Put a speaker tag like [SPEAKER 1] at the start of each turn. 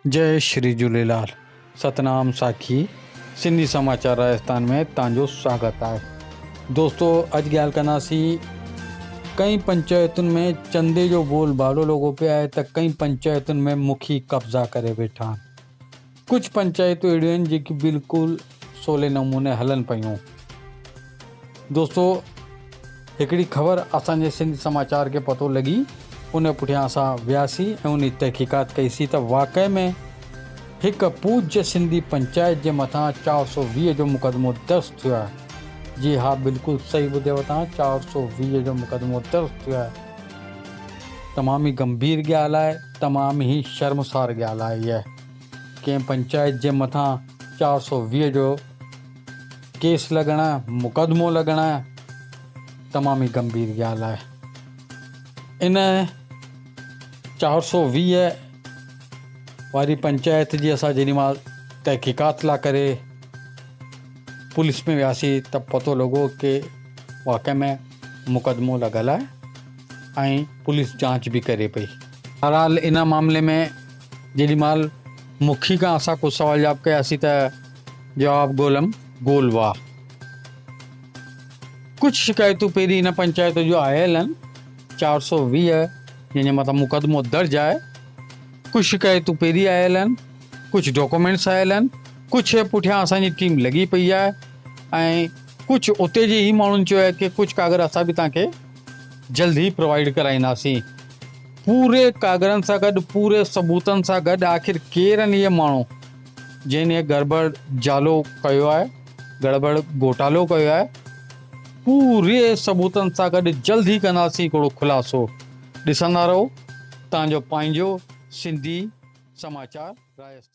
[SPEAKER 1] जय श्री झूलेलाल। सतनाम साखी सिंधी समाचार राजस्थान में तव्हांजो स्वागत आहे। दोस्तों, अॼु ॻाल्हि कंदासीं कई पंचायतुनि में चंदे जो बोलबालो लोगो पे आहे त कई पंचायतुनि में मुखी कब्ज़ा करे वेठा आहिनि। कुझु पंचायतूं अहिड़ियूं आहिनि जेकी बिल्कुलु सवले नमूने हलनि पियूं। दोस्तों, हिकिड़ी ख़बर असांजे सिंधी समाचार खे पतो लॻी, उन पुठियां असां वियासीं ऐं उन तहक़ीक़ात कईसीं त वाक़ई में हिकु पूज्य सिंधी पंचायत जे मथां 420 जो मुक़दमो दर्ज थियो आहे। जी हा, बिल्कुलु सही ॿुधियव तव्हां, 420 जो मुक़दमो दर्ज थियो आहे। तमामु ई गंभीर ॻाल्हि आहे, तमामु ई शर्मसार ॻाल्हि आहे। इहा कंहिं पंचायत जे मथां 420 जो केस लॻणु, मुक़दमो लॻणु तमामु ई गंभीर ॻाल्हि आहे। इन 420 वारी पंचायत जी असां जेॾीमहिल तहक़ीक़ात लाइ करे पुलिस में वियासीं त पतो लॻो कि वाक़ई में मुक़दमो लॻल आहे ऐं पुलिस जांच बि करे पई। बहरहाल इन मामले में जेॾीमहिल मुखी खां असां कुझु सवाल जवाब कयासीं त जवाबु ॻोल्हा। कुझु शिकायतूं पहिरीं इन पंचायत जूं आयल आहिनि, 420 जंहिंजे मथां मुक़दमो दर्ज आहे। कुझु शिकायतूं पहिरीं आयल आहिनि, कुझु डॉक्यूमेंट्स आयल आहिनि, कुझु पुठियां असांजी टीम लॻी पई आहे ऐं कुझु उते जे ई माण्हुनि चयो आहे कि कुझु कागर असां बि तव्हांखे जल्द ई प्रोवाइड कराईंदासीं। पूरे कागरनि सां गॾु, पूरे सबूतनि सां गॾु आख़िर केरु आहिनि इहे माण्हू जंहिं गड़बड़ जालो कयो आहे, गड़बड़ घोटालो कयो आहे। पूरे सबूतनि सां गॾु जल्द ई कंदासीं हिकिड़ो ख़ुलासो। ॾिसंदा रहो तव्हांजो पंहिंजो सिंधी समाचार राजस्थान।